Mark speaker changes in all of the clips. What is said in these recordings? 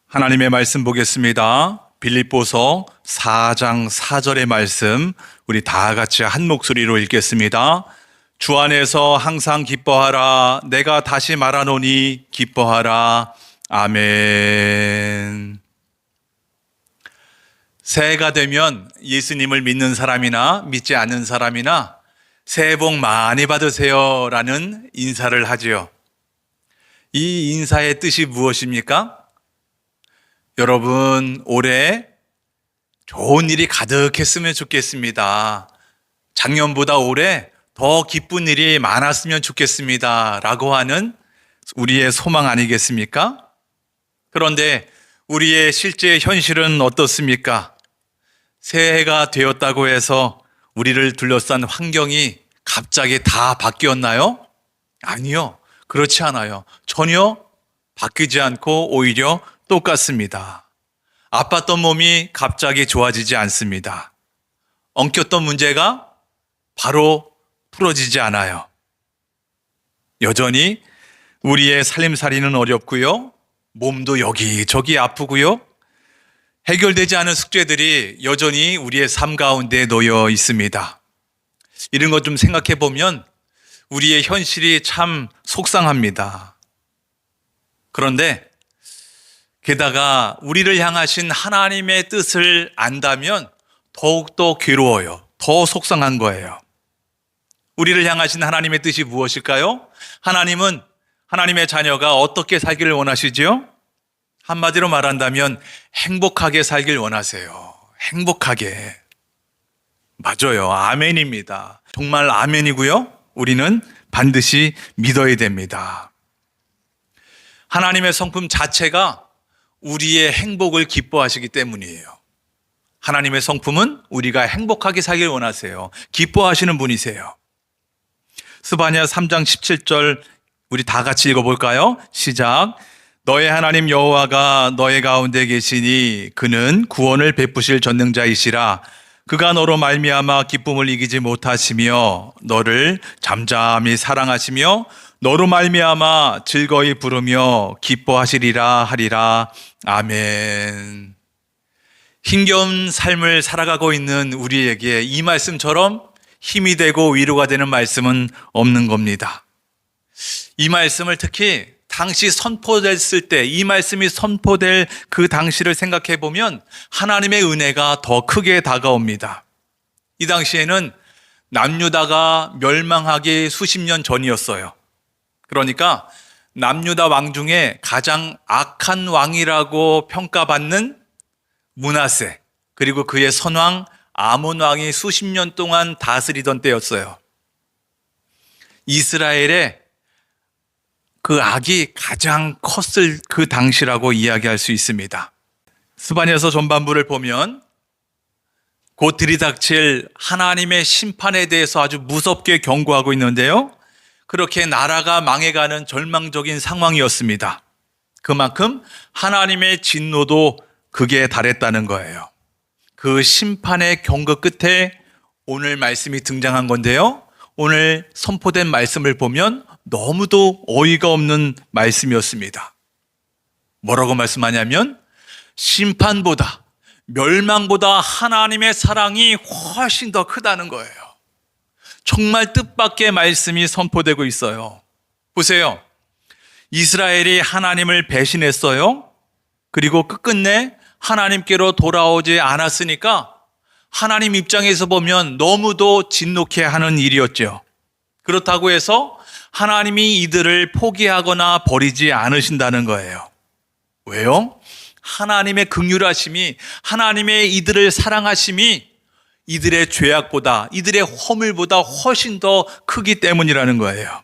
Speaker 1: 하나님의 말씀 보겠습니다. 빌립보서 4장 4절의 말씀 우리 다 같이 한 목소리로 읽겠습니다. 주 안에서 항상 기뻐하라. 내가 다시 말하노니 기뻐하라. 아멘. 새해가 되면 예수님을 믿는 사람이나 믿지 않는 사람이나 새해 복 많이 받으세요 라는 인사를 하지요. 이 인사의 뜻이 무엇입니까? 여러분, 올해 좋은 일이 가득했으면 좋겠습니다. 작년보다 올해 더 기쁜 일이 많았으면 좋겠습니다. 라고 하는 우리의 소망 아니겠습니까? 그런데 우리의 실제 현실은 어떻습니까? 새해가 되었다고 해서 우리를 둘러싼 환경이 갑자기 다 바뀌었나요? 아니요. 그렇지 않아요. 전혀 바뀌지 않고 오히려 똑같습니다. 아팠던 몸이 갑자기 좋아지지 않습니다. 엉켰던 문제가 바로 풀어지지 않아요. 여전히 우리의 살림살이는 어렵고요. 몸도 여기저기 아프고요. 해결되지 않은 숙제들이 여전히 우리의 삶 가운데 놓여 있습니다. 이런 것 좀 생각해 보면 우리의 현실이 참 속상합니다. 그런데 게다가 우리를 향하신 하나님의 뜻을 안다면 더욱더 괴로워요. 더 속상한 거예요. 우리를 향하신 하나님의 뜻이 무엇일까요? 하나님은 하나님의 자녀가 어떻게 살기를 원하시지요? 한마디로 말한다면 행복하게 살길 원하세요. 행복하게. 맞아요. 아멘입니다. 정말 아멘이고요. 우리는 반드시 믿어야 됩니다. 하나님의 성품 자체가 우리의 행복을 기뻐하시기 때문이에요. 하나님의 성품은 우리가 행복하게 살길 원하세요. 기뻐하시는 분이세요. 스바냐 3장 17절 우리 다 같이 읽어볼까요? 시작. 너의 하나님 여호와가 너의 가운데 계시니 그는 구원을 베푸실 전능자이시라. 그가 너로 말미암아 기쁨을 이기지 못하시며 너를 잠잠히 사랑하시며 너로 말미암아 즐거이 부르며 기뻐하시리라 하리라. 아멘. 힘겨운 삶을 살아가고 있는 우리에게 이 말씀처럼 힘이 되고 위로가 되는 말씀은 없는 겁니다. 이 말씀을 특히 당시 선포됐을 때 이 말씀이 선포될 그 당시를 생각해 보면 하나님의 은혜가 더 크게 다가옵니다. 이 당시에는 남유다가 멸망하기 수십 년 전이었어요. 그러니까 남유다 왕 중에 가장 악한 왕이라고 평가받는 므낫세, 그리고 그의 선왕 아몬 왕이 수십 년 동안 다스리던 때였어요. 이스라엘의 그 악이 가장 컸을 그 당시라고 이야기할 수 있습니다. 스바냐서 전반부를 보면 곧 들이닥칠 하나님의 심판에 대해서 아주 무섭게 경고하고 있는데요. 그렇게 나라가 망해가는 절망적인 상황이었습니다. 그만큼 하나님의 진노도 극에 달했다는 거예요. 그 심판의 경고 끝에 오늘 말씀이 등장한 건데요. 오늘 선포된 말씀을 보면 너무도 어이가 없는 말씀이었습니다. 뭐라고 말씀하냐면 심판보다 멸망보다 하나님의 사랑이 훨씬 더 크다는 거예요. 정말 뜻밖의 말씀이 선포되고 있어요. 보세요. 이스라엘이 하나님을 배신했어요. 그리고 끝끝내 하나님께로 돌아오지 않았으니까 하나님 입장에서 보면 너무도 진노케 하는 일이었죠. 그렇다고 해서 하나님이 이들을 포기하거나 버리지 않으신다는 거예요. 왜요? 하나님의 긍휼하심이, 하나님의 이들을 사랑하심이 이들의 죄악보다, 이들의 허물보다 훨씬 더 크기 때문이라는 거예요.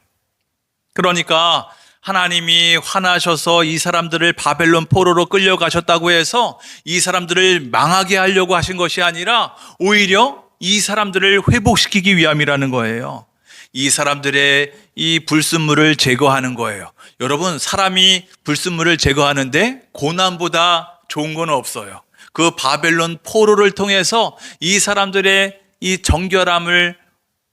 Speaker 1: 그러니까 하나님이 화나셔서 이 사람들을 바벨론 포로로 끌려가셨다고 해서 이 사람들을 망하게 하려고 하신 것이 아니라 오히려 이 사람들을 회복시키기 위함이라는 거예요. 이 사람들의 이 불순물을 제거하는 거예요. 여러분, 사람이 불순물을 제거하는데 고난보다 좋은 건 없어요. 그 바벨론 포로를 통해서 이 사람들의 이 정결함을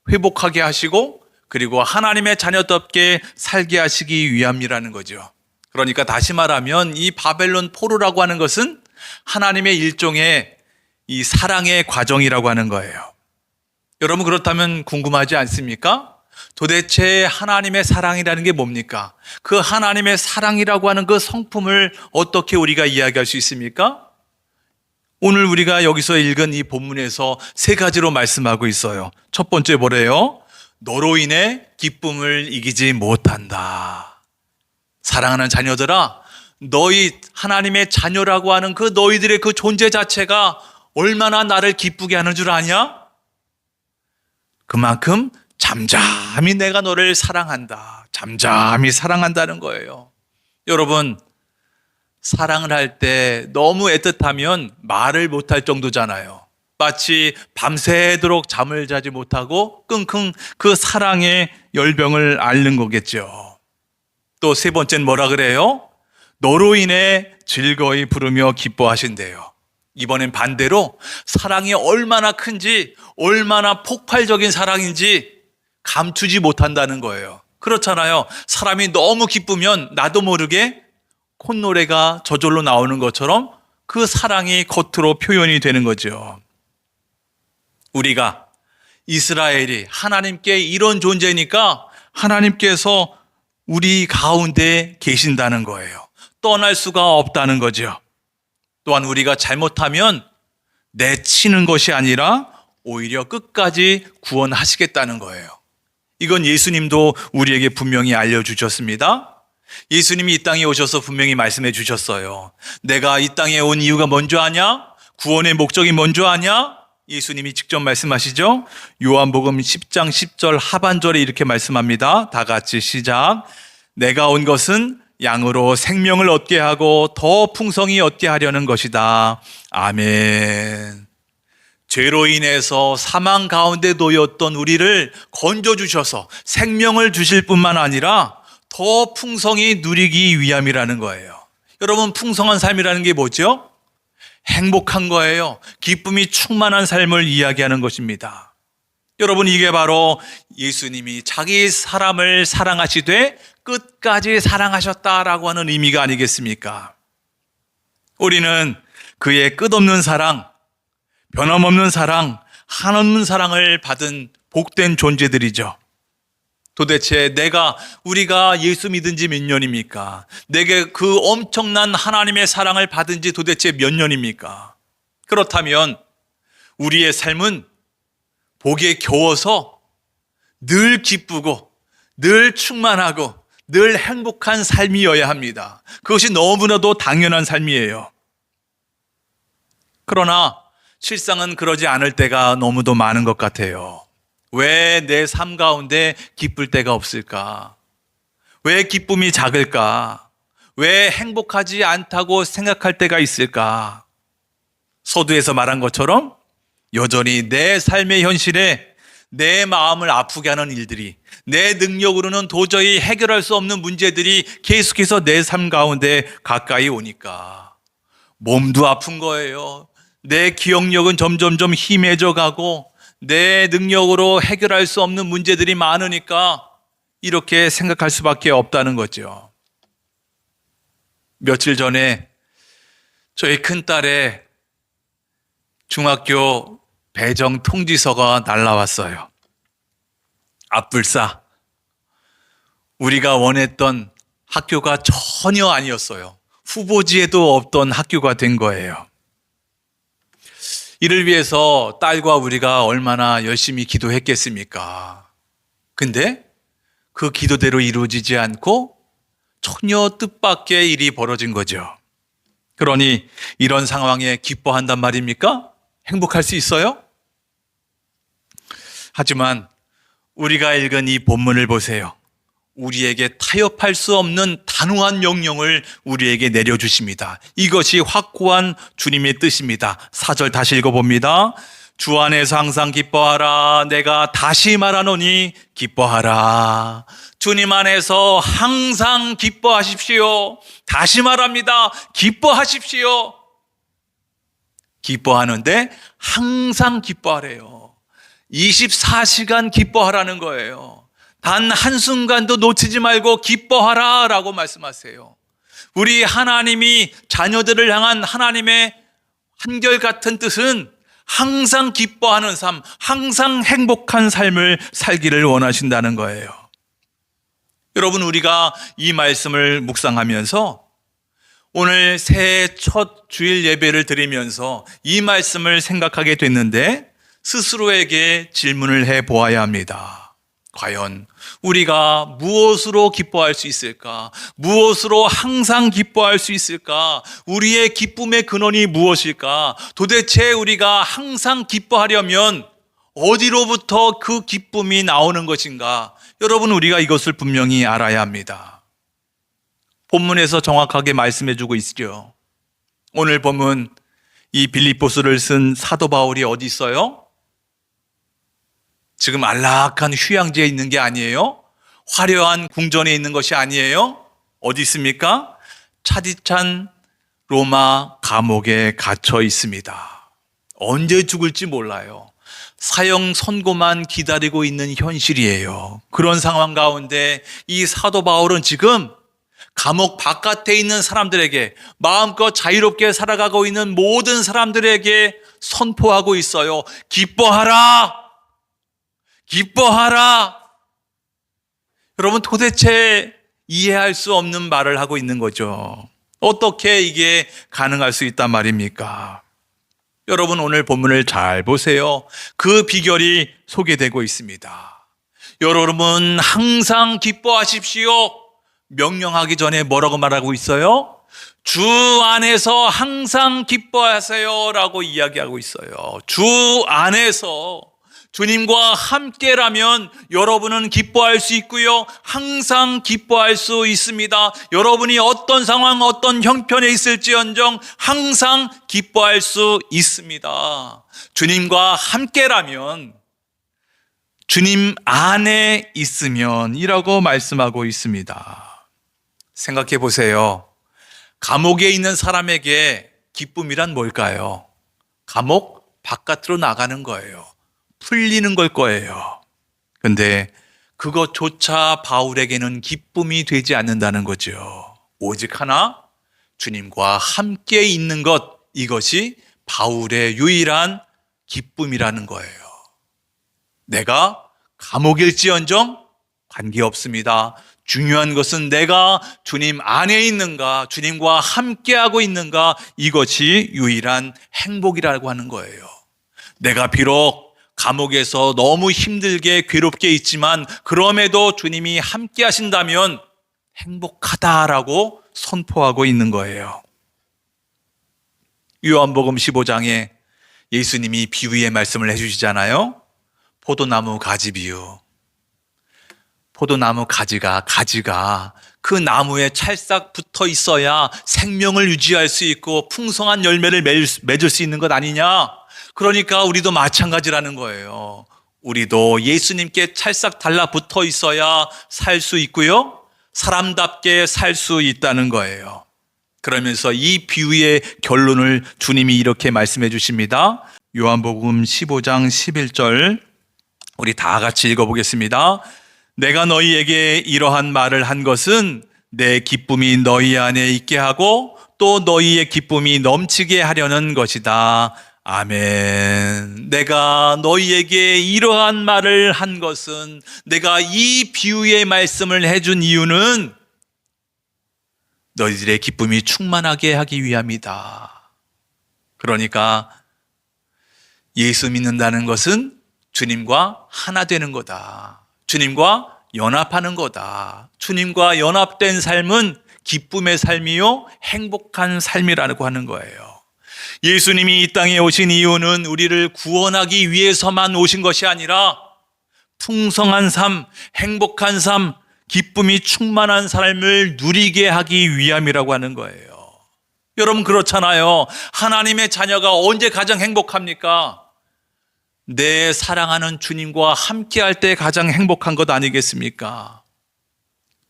Speaker 1: 회복하게 하시고 그리고 하나님의 자녀답게 살게 하시기 위함이라는 거죠. 그러니까 다시 말하면 이 바벨론 포로라고 하는 것은 하나님의 일종의 이 사랑의 과정이라고 하는 거예요. 여러분, 그렇다면 궁금하지 않습니까? 도대체 하나님의 사랑이라는 게 뭡니까? 그 하나님의 사랑이라고 하는 그 성품을 어떻게 우리가 이야기할 수 있습니까? 오늘 우리가 여기서 읽은 이 본문에서 세 가지로 말씀하고 있어요. 첫 번째 뭐래요? 너로 인해 기쁨을 이기지 못한다. 사랑하는 자녀들아, 너희 하나님의 자녀라고 하는 그 너희들의 그 존재 자체가 얼마나 나를 기쁘게 하는 줄 아냐? 그만큼 잠잠히 내가 너를 사랑한다. 잠잠히 사랑한다는 거예요. 여러분, 사랑을 할 때 너무 애틋하면 말을 못할 정도잖아요. 마치 밤새도록 잠을 자지 못하고 끙끙 그 사랑의 열병을 앓는 거겠죠. 또 세 번째는 뭐라 그래요? 너로 인해 즐거이 부르며 기뻐하신대요. 이번엔 반대로 사랑이 얼마나 큰지, 얼마나 폭발적인 사랑인지 감추지 못한다는 거예요. 그렇잖아요. 사람이 너무 기쁘면 나도 모르게 콧노래가 저절로 나오는 것처럼 그 사랑이 겉으로 표현이 되는 거죠. 우리가 이스라엘이 하나님께 이런 존재니까 하나님께서 우리 가운데 계신다는 거예요. 떠날 수가 없다는 거죠. 또한 우리가 잘못하면 내치는 것이 아니라 오히려 끝까지 구원하시겠다는 거예요. 이건 예수님도 우리에게 분명히 알려주셨습니다. 예수님이 이 땅에 오셔서 분명히 말씀해 주셨어요. 내가 이 땅에 온 이유가 뭔지 아냐? 구원의 목적이 뭔지 아냐? 예수님이 직접 말씀하시죠. 요한복음 10장 10절 하반절에 이렇게 말씀합니다. 다 같이 시작. 내가 온 것은 양으로 생명을 얻게 하고 더 풍성히 얻게 하려는 것이다. 아멘. 죄로 인해서 사망 가운데 놓였던 우리를 건져주셔서 생명을 주실 뿐만 아니라 더 풍성히 누리기 위함이라는 거예요. 여러분, 풍성한 삶이라는 게 뭐죠? 행복한 거예요. 기쁨이 충만한 삶을 이야기하는 것입니다. 여러분, 이게 바로 예수님이 자기 사람을 사랑하시되 끝까지 사랑하셨다라고 하는 의미가 아니겠습니까? 우리는 그의 끝없는 사랑, 변함없는 사랑, 한없는 사랑을 받은 복된 존재들이죠. 도대체 우리가 예수 믿은 지 몇 년입니까? 내게 그 엄청난 하나님의 사랑을 받은 지 도대체 몇 년입니까? 그렇다면 우리의 삶은 복에 겨워서 늘 기쁘고 늘 충만하고 늘 행복한 삶이어야 합니다. 그것이 너무나도 당연한 삶이에요. 그러나 실상은 그러지 않을 때가 너무도 많은 것 같아요. 왜 내 삶 가운데 기쁠 때가 없을까? 왜 기쁨이 작을까? 왜 행복하지 않다고 생각할 때가 있을까? 서두에서 말한 것처럼 여전히 내 삶의 현실에 내 마음을 아프게 하는 일들이, 내 능력으로는 도저히 해결할 수 없는 문제들이 계속해서 내 삶 가운데 가까이 오니까 몸도 아픈 거예요. 내 기억력은 점점점 희미해져 가고 내 능력으로 해결할 수 없는 문제들이 많으니까 이렇게 생각할 수밖에 없다는 거죠. 며칠 전에 저희 큰딸의 중학교 배정 통지서가 날라왔어요. 앞불싸 우리가 원했던 학교가 전혀 아니었어요. 후보지에도 없던 학교가 된 거예요. 이를 위해서 딸과 우리가 얼마나 열심히 기도했겠습니까? 근데 그 기도대로 이루어지지 않고 전혀 뜻밖의 일이 벌어진 거죠. 그러니 이런 상황에 기뻐한단 말입니까? 행복할 수 있어요? 하지만 우리가 읽은 이 본문을 보세요. 우리에게 타협할 수 없는 단호한 명령을 우리에게 내려주십니다. 이것이 확고한 주님의 뜻입니다. 4절 다시 읽어봅니다. 주 안에서 항상 기뻐하라. 내가 다시 말하노니 기뻐하라. 주님 안에서 항상 기뻐하십시오. 다시 말합니다. 기뻐하십시오. 기뻐하는데 항상 기뻐하래요. 24시간 기뻐하라는 거예요. 단 한순간도 놓치지 말고 기뻐하라 라고 말씀하세요. 우리 하나님이 자녀들을 향한 하나님의 한결같은 뜻은 항상 기뻐하는 삶, 항상 행복한 삶을 살기를 원하신다는 거예요. 여러분, 우리가 이 말씀을 묵상하면서 오늘 새해 첫 주일 예배를 드리면서 이 말씀을 생각하게 됐는데 스스로에게 질문을 해 보아야 합니다. 과연 우리가 무엇으로 기뻐할 수 있을까? 무엇으로 항상 기뻐할 수 있을까? 우리의 기쁨의 근원이 무엇일까? 도대체 우리가 항상 기뻐하려면 어디로부터 그 기쁨이 나오는 것인가? 여러분, 우리가 이것을 분명히 알아야 합니다. 본문에서 정확하게 말씀해 주고 있죠. 오늘 본문 이 빌립보서를 쓴 사도 바울이 어디 있어요? 지금 안락한 휴양지에 있는 게 아니에요? 화려한 궁전에 있는 것이 아니에요? 어디 있습니까? 차디찬 로마 감옥에 갇혀 있습니다. 언제 죽을지 몰라요. 사형 선고만 기다리고 있는 현실이에요. 그런 상황 가운데 이 사도 바울은 지금 감옥 바깥에 있는 사람들에게, 마음껏 자유롭게 살아가고 있는 모든 사람들에게 선포하고 있어요. 기뻐하라! 기뻐하라! 여러분, 도대체 이해할 수 없는 말을 하고 있는 거죠. 어떻게 이게 가능할 수 있단 말입니까? 여러분, 오늘 본문을 잘 보세요. 그 비결이 소개되고 있습니다. 여러분, 항상 기뻐하십시오. 명령하기 전에 뭐라고 말하고 있어요? 주 안에서 항상 기뻐하세요 라고 이야기하고 있어요. 주 안에서 주님과 함께라면 여러분은 기뻐할 수 있고요. 항상 기뻐할 수 있습니다. 여러분이 어떤 상황, 어떤 형편에 있을지언정 항상 기뻐할 수 있습니다. 주님과 함께라면, 주님 안에 있으면 이라고 말씀하고 있습니다. 생각해 보세요. 감옥에 있는 사람에게 기쁨이란 뭘까요? 감옥 바깥으로 나가는 거예요. 풀리는 걸 거예요. 근데 그것조차 바울에게는 기쁨이 되지 않는다는 거죠. 오직 하나, 주님과 함께 있는 것, 이것이 바울의 유일한 기쁨이라는 거예요. 내가 감옥일지언정 관계없습니다. 중요한 것은 내가 주님 안에 있는가, 주님과 함께하고 있는가, 이것이 유일한 행복이라고 하는 거예요. 내가 비록 감옥에서 너무 힘들게 괴롭게 있지만 그럼에도 주님이 함께 하신다면 행복하다라고 선포하고 있는 거예요. 요한복음 15장에 예수님이 비유의 말씀을 해주시잖아요. 포도나무 가지 비유. 포도나무 가지가 그 나무에 찰싹 붙어 있어야 생명을 유지할 수 있고 풍성한 열매를 맺을 수 있는 것 아니냐? 그러니까 우리도 마찬가지라는 거예요. 우리도 예수님께 찰싹 달라붙어 있어야 살 수 있고요. 사람답게 살 수 있다는 거예요. 그러면서 이 비유의 결론을 주님이 이렇게 말씀해 주십니다. 요한복음 15장 11절 우리 다 같이 읽어보겠습니다. 내가 너희에게 이러한 말을 한 것은 내 기쁨이 너희 안에 있게 하고 또 너희의 기쁨이 넘치게 하려는 것이다. 아멘. 내가 너희에게 이러한 말을 한 것은, 내가 이 비유의 말씀을 해준 이유는 너희들의 기쁨이 충만하게 하기 위함이다. 그러니까 예수 믿는다는 것은 주님과 하나 되는 거다. 주님과 연합하는 거다. 주님과 연합된 삶은 기쁨의 삶이요 행복한 삶이라고 하는 거예요. 예수님이 이 땅에 오신 이유는 우리를 구원하기 위해서만 오신 것이 아니라 풍성한 삶, 행복한 삶, 기쁨이 충만한 삶을 누리게 하기 위함이라고 하는 거예요. 여러분 그렇잖아요. 하나님의 자녀가 언제 가장 행복합니까? 내 사랑하는 주님과 함께할 때 가장 행복한 것 아니겠습니까?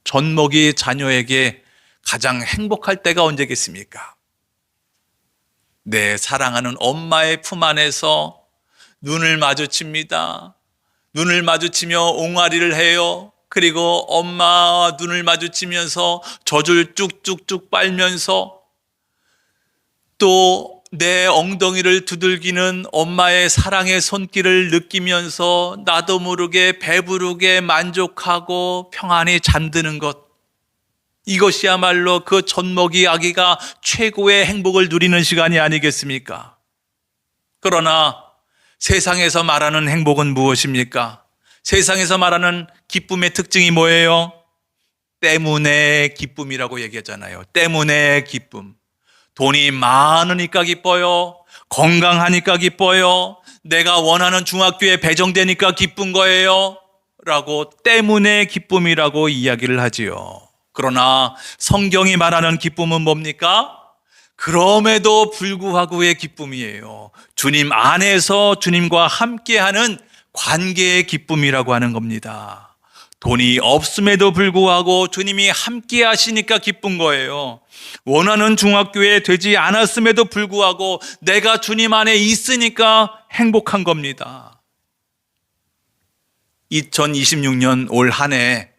Speaker 1: 젖먹이 자녀에게 가장 행복할 때가 언제겠습니까? 내 사랑하는 엄마의 품 안에서 눈을 마주칩니다. 눈을 마주치며 옹알이를 해요. 그리고 엄마 눈을 마주치면서 젖을 쭉쭉쭉 빨면서 또 내 엉덩이를 두들기는 엄마의 사랑의 손길을 느끼면서 나도 모르게 배부르게 만족하고 평안히 잠드는 것, 이것이야말로 그 젖먹이 아기가 최고의 행복을 누리는 시간이 아니겠습니까? 그러나 세상에서 말하는 행복은 무엇입니까? 세상에서 말하는 기쁨의 특징이 뭐예요? 때문에 기쁨이라고 얘기하잖아요. 때문에 기쁨. 돈이 많으니까 기뻐요. 건강하니까 기뻐요. 내가 원하는 중학교에 배정되니까 기쁜 거예요. 라고 때문에 기쁨이라고 이야기를 하지요. 그러나 성경이 말하는 기쁨은 뭡니까? 그럼에도 불구하고의 기쁨이에요. 주님 안에서 주님과 함께하는 관계의 기쁨이라고 하는 겁니다. 돈이 없음에도 불구하고 주님이 함께 하시니까 기쁜 거예요. 원하는 중학교에 되지 않았음에도 불구하고 내가 주님 안에 있으니까 행복한 겁니다. 2026년 올 한 해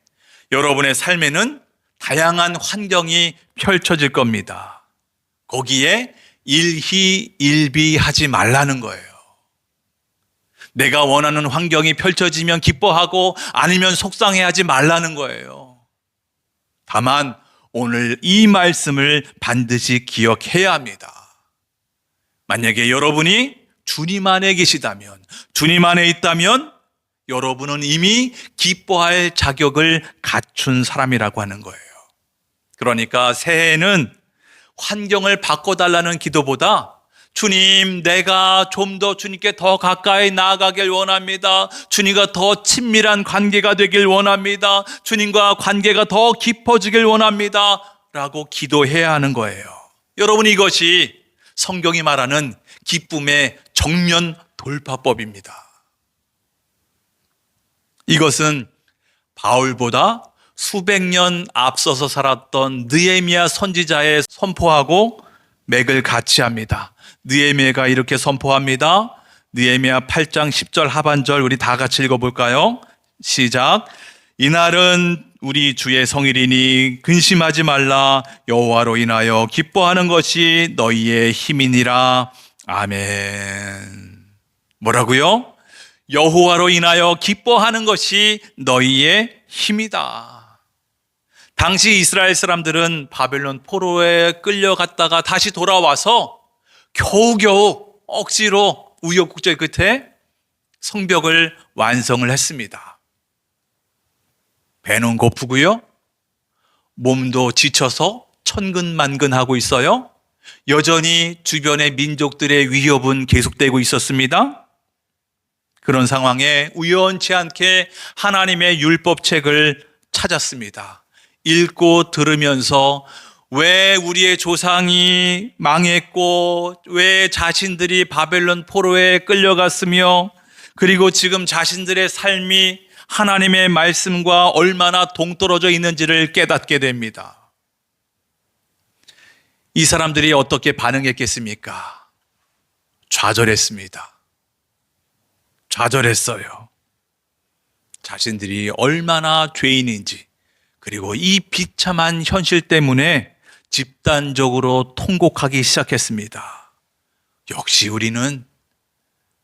Speaker 1: 여러분의 삶에는 다양한 환경이 펼쳐질 겁니다. 거기에 일희일비하지 말라는 거예요. 내가 원하는 환경이 펼쳐지면 기뻐하고 아니면 속상해하지 말라는 거예요. 다만 오늘 이 말씀을 반드시 기억해야 합니다. 만약에 여러분이 주님 안에 계시다면, 주님 안에 있다면 여러분은 이미 기뻐할 자격을 갖춘 사람이라고 하는 거예요. 그러니까 새해에는 환경을 바꿔달라는 기도보다 주님, 내가 좀 더 주님께 더 가까이 나아가길 원합니다. 주님과 더 친밀한 관계가 되길 원합니다. 주님과 관계가 더 깊어지길 원합니다. 라고 기도해야 하는 거예요. 여러분, 이것이 성경이 말하는 기쁨의 정면 돌파법입니다. 이것은 바울보다 수백 년 앞서서 살았던 느헤미야 선지자의 선포하고 맥을 같이 합니다. 느헤미야가 이렇게 선포합니다. 느헤미야 8장 10절 하반절 우리 다 같이 읽어볼까요? 시작. 이날은 우리 주의 성일이니 근심하지 말라. 여호와로 인하여 기뻐하는 것이 너희의 힘이니라. 아멘. 뭐라고요? 여호와로 인하여 기뻐하는 것이 너희의 힘이다. 당시 이스라엘 사람들은 바벨론 포로에 끌려갔다가 다시 돌아와서 겨우겨우 억지로 우여곡절 끝에 성벽을 완성을 했습니다. 배는 고프고요. 몸도 지쳐서 천근만근하고 있어요. 여전히 주변의 민족들의 위협은 계속되고 있었습니다. 그런 상황에 우연치 않게 하나님의 율법책을 찾았습니다. 읽고 들으면서 왜 우리의 조상이 망했고 왜 자신들이 바벨론 포로에 끌려갔으며 그리고 지금 자신들의 삶이 하나님의 말씀과 얼마나 동떨어져 있는지를 깨닫게 됩니다. 이 사람들이 어떻게 반응했겠습니까? 좌절했습니다. 좌절했어요. 자신들이 얼마나 죄인인지, 그리고 이 비참한 현실 때문에 집단적으로 통곡하기 시작했습니다. 역시 우리는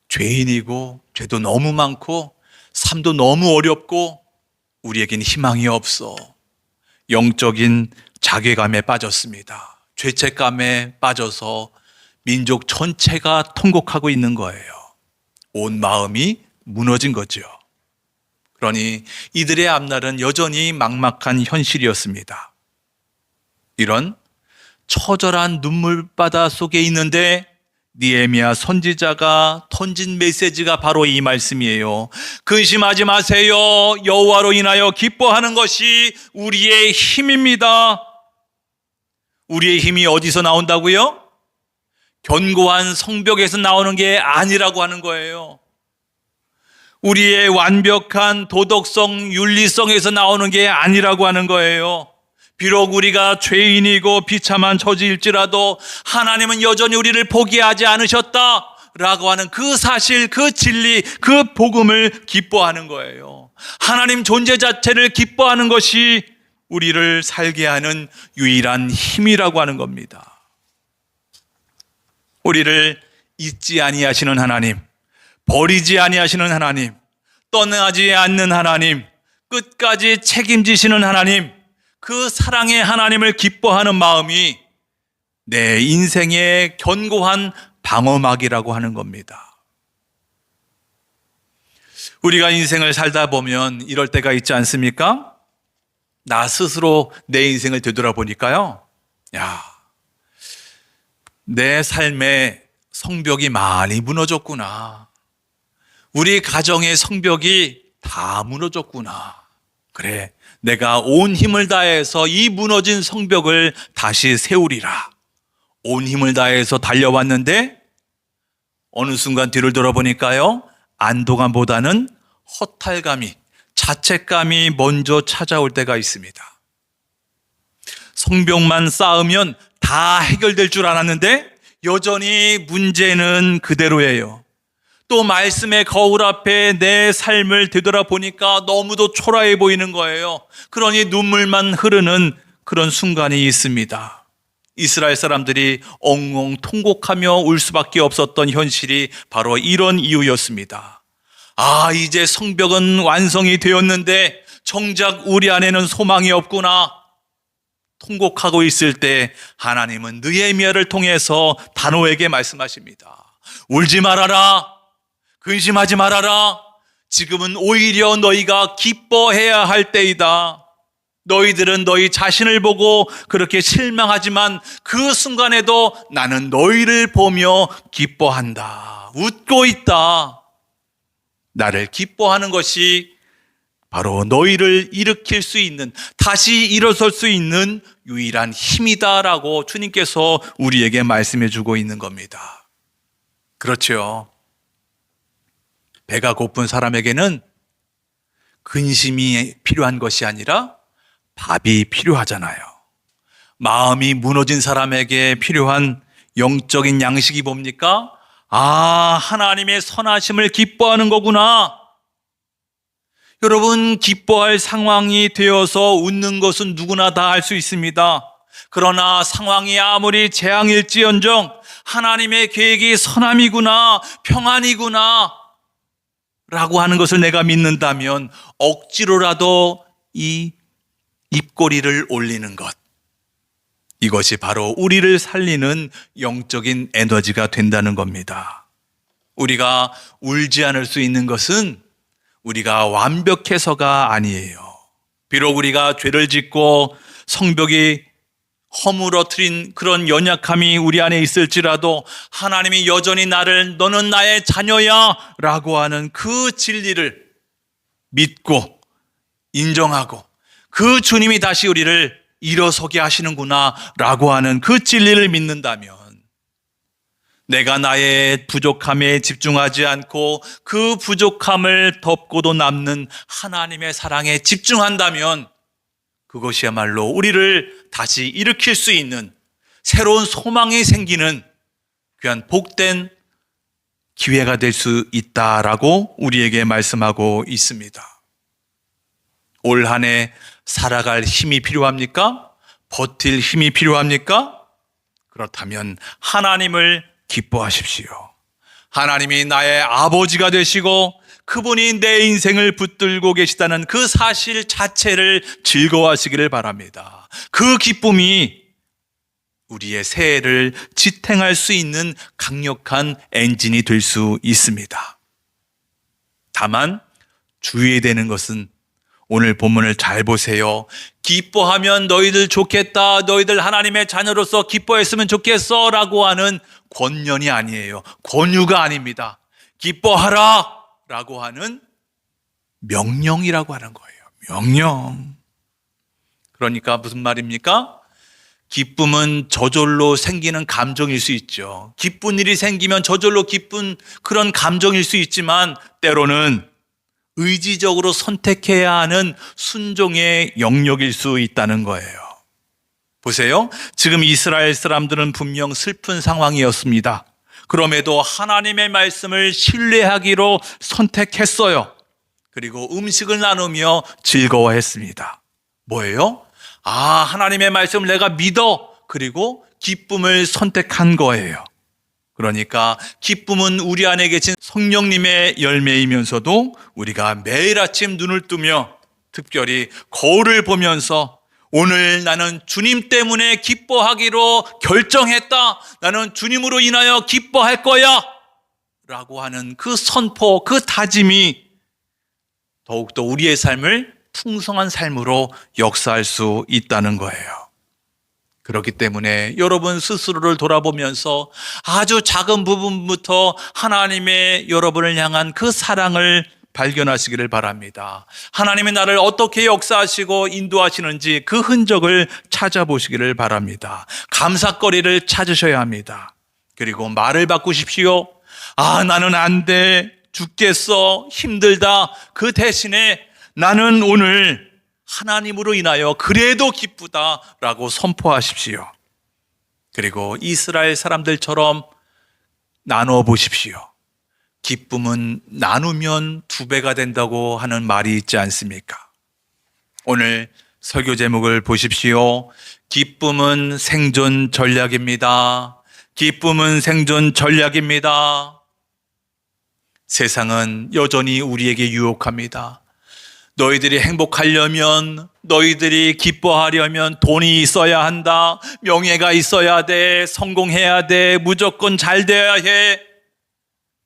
Speaker 1: 죄인이고 죄도 너무 많고 삶도 너무 어렵고 우리에겐 희망이 없어. 영적인 자괴감에 빠졌습니다. 죄책감에 빠져서 민족 전체가 통곡하고 있는 거예요. 온 마음이 무너진 거죠. 그러니 이들의 앞날은 여전히 막막한 현실이었습니다. 이런 처절한 눈물바다 속에 있는데 느헤미야 선지자가 던진 메시지가 바로 이 말씀이에요. 근심하지 마세요. 여호와로 인하여 기뻐하는 것이 우리의 힘입니다. 우리의 힘이 어디서 나온다고요? 견고한 성벽에서 나오는 게 아니라고 하는 거예요. 우리의 완벽한 도덕성, 윤리성에서 나오는 게 아니라고 하는 거예요. 비록 우리가 죄인이고 비참한 처지일지라도 하나님은 여전히 우리를 포기하지 않으셨다라고 하는 그 사실, 그 진리, 그 복음을 기뻐하는 거예요. 하나님 존재 자체를 기뻐하는 것이 우리를 살게 하는 유일한 힘이라고 하는 겁니다. 우리를 잊지 아니하시는 하나님, 버리지 아니하시는 하나님, 떠나지 않는 하나님, 끝까지 책임지시는 하나님, 그 사랑의 하나님을 기뻐하는 마음이 내 인생의 견고한 방어막이라고 하는 겁니다. 우리가 인생을 살다 보면 이럴 때가 있지 않습니까? 나 스스로 내 인생을 되돌아보니까요, 내 삶의 성벽이 많이 무너졌구나. 우리 가정의 성벽이 다 무너졌구나. 그래, 내가 온 힘을 다해서 이 무너진 성벽을 다시 세우리라. 온 힘을 다해서 달려왔는데 어느 순간 뒤를 돌아보니까요, 안도감보다는 허탈감이, 자책감이 먼저 찾아올 때가 있습니다. 성벽만 쌓으면 다 해결될 줄 알았는데 여전히 문제는 그대로예요. 또 말씀의 거울 앞에 내 삶을 되돌아보니까 너무도 초라해 보이는 거예요. 그러니 눈물만 흐르는 그런 순간이 있습니다. 이스라엘 사람들이 엉엉 통곡하며 울 수밖에 없었던 현실이 바로 이런 이유였습니다. 이제 성벽은 완성이 되었는데 정작 우리 안에는 소망이 없구나. 통곡하고 있을 때 하나님은 느헤미야를 통해서 단호에게 말씀하십니다. 울지 말아라. 근심하지 말아라. 지금은 오히려 너희가 기뻐해야 할 때이다. 너희들은 너희 자신을 보고 그렇게 실망하지만 그 순간에도 나는 너희를 보며 기뻐한다. 웃고 있다. 나를 기뻐하는 것이 바로 너희를 일으킬 수 있는, 다시 일어설 수 있는 유일한 힘이다라고 주님께서 우리에게 말씀해 주고 있는 겁니다. 그렇죠. 배가 고픈 사람에게는 근심이 필요한 것이 아니라 밥이 필요하잖아요. 마음이 무너진 사람에게 필요한 영적인 양식이 뭡니까? 하나님의 선하심을 기뻐하는 거구나. 여러분, 기뻐할 상황이 되어서 웃는 것은 누구나 다 할 수 있습니다. 그러나 상황이 아무리 재앙일지언정 하나님의 계획이 선함이구나, 평안이구나 라고 하는 것을 내가 믿는다면 억지로라도 이 입꼬리를 올리는 것, 이것이 바로 우리를 살리는 영적인 에너지가 된다는 겁니다. 우리가 울지 않을 수 있는 것은 우리가 완벽해서가 아니에요. 비록 우리가 죄를 짓고 성벽이 허물어뜨린 그런 연약함이 우리 안에 있을지라도 하나님이 여전히 나를 너는 나의 자녀야 라고 하는 그 진리를 믿고 인정하고 그 주님이 다시 우리를 일어서게 하시는구나 라고 하는 그 진리를 믿는다면, 내가 나의 부족함에 집중하지 않고 그 부족함을 덮고도 남는 하나님의 사랑에 집중한다면 그것이야말로 우리를 다시 일으킬 수 있는 새로운 소망이 생기는 귀한 복된 기회가 될 수 있다라고 우리에게 말씀하고 있습니다. 올 한 해 살아갈 힘이 필요합니까? 버틸 힘이 필요합니까? 그렇다면 하나님을 기뻐하십시오. 하나님이 나의 아버지가 되시고 그분이 내 인생을 붙들고 계시다는 그 사실 자체를 즐거워하시기를 바랍니다. 그 기쁨이 우리의 새해를 지탱할 수 있는 강력한 엔진이 될 수 있습니다. 다만 주의해야 되는 것은, 오늘 본문을 잘 보세요. 기뻐하면 너희들 좋겠다, 너희들 하나님의 자녀로서 기뻐했으면 좋겠어 라고 하는 권면이 아니에요. 권유가 아닙니다. 기뻐하라 라고 하는 명령이라고 하는 거예요. 명령. 그러니까 무슨 말입니까? 기쁨은 저절로 생기는 감정일 수 있죠. 기쁜 일이 생기면 저절로 기쁜 그런 감정일 수 있지만 때로는 의지적으로 선택해야 하는 순종의 영역일 수 있다는 거예요. 보세요. 지금 이스라엘 사람들은 분명 슬픈 상황이었습니다. 그럼에도 하나님의 말씀을 신뢰하기로 선택했어요. 그리고 음식을 나누며 즐거워했습니다. 뭐예요? 하나님의 말씀을 내가 믿어. 그리고 기쁨을 선택한 거예요. 그러니까 기쁨은 우리 안에 계신 성령님의 열매이면서도 우리가 매일 아침 눈을 뜨며 특별히 거울을 보면서 오늘 나는 주님 때문에 기뻐하기로 결정했다. 나는 주님으로 인하여 기뻐할 거야. 라고 하는 그 선포, 그 다짐이 더욱더 우리의 삶을 풍성한 삶으로 역사할 수 있다는 거예요. 그렇기 때문에 여러분 스스로를 돌아보면서 아주 작은 부분부터 하나님의 여러분을 향한 그 사랑을 발견하시기를 바랍니다. 하나님의 나를 어떻게 역사하시고 인도하시는지 그 흔적을 찾아보시기를 바랍니다. 감사거리를 찾으셔야 합니다. 그리고 말을 바꾸십시오. 나는 안 돼. 죽겠어. 힘들다. 그 대신에 나는 오늘 하나님으로 인하여 그래도 기쁘다라고 선포하십시오. 그리고 이스라엘 사람들처럼 나누어 보십시오. 기쁨은 나누면 2배가 된다고 하는 말이 있지 않습니까? 오늘 설교 제목을 보십시오. 기쁨은 생존 전략입니다. 기쁨은 생존 전략입니다. 세상은 여전히 우리에게 유혹합니다. 너희들이 행복하려면, 너희들이 기뻐하려면 돈이 있어야 한다. 명예가 있어야 돼. 성공해야 돼. 무조건 잘 돼야 해.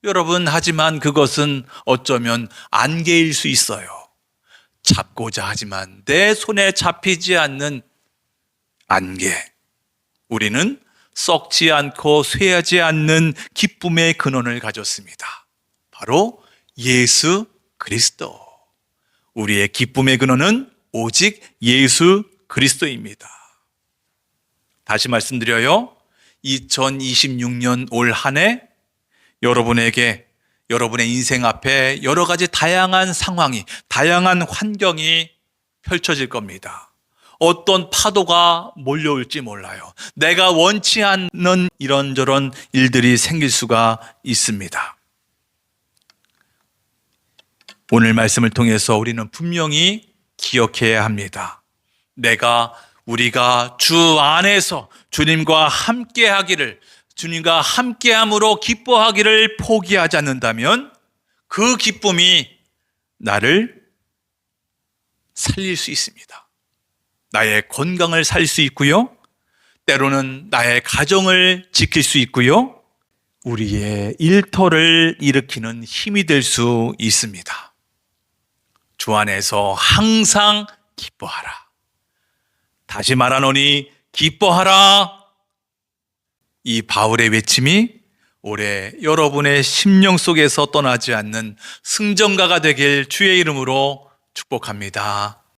Speaker 1: 여러분, 하지만 그것은 어쩌면 안개일 수 있어요. 잡고자 하지만 내 손에 잡히지 않는 안개. 우리는 썩지 않고 쇠하지 않는 기쁨의 근원을 가졌습니다. 바로 예수 그리스도. 우리의 기쁨의 근원은 오직 예수 그리스도입니다. 다시 말씀드려요. 2026년 올 한 해 여러분에게 여러분의 인생 앞에 여러 가지 다양한 상황이, 다양한 환경이 펼쳐질 겁니다. 어떤 파도가 몰려올지 몰라요. 내가 원치 않는 이런저런 일들이 생길 수가 있습니다. 오늘 말씀을 통해서 우리는 분명히 기억해야 합니다. 우리가 주 안에서 주님과 함께 하기를, 주님과 함께함으로 기뻐하기를 포기하지 않는다면 그 기쁨이 나를 살릴 수 있습니다. 나의 건강을 살릴 수 있고요. 때로는 나의 가정을 지킬 수 있고요. 우리의 일터를 일으키는 힘이 될 수 있습니다. 주 안에서 항상 기뻐하라. 다시 말하노니 기뻐하라. 이 바울의 외침이 올해 여러분의 심령 속에서 떠나지 않는 승전가가 되길 주의 이름으로 축복합니다.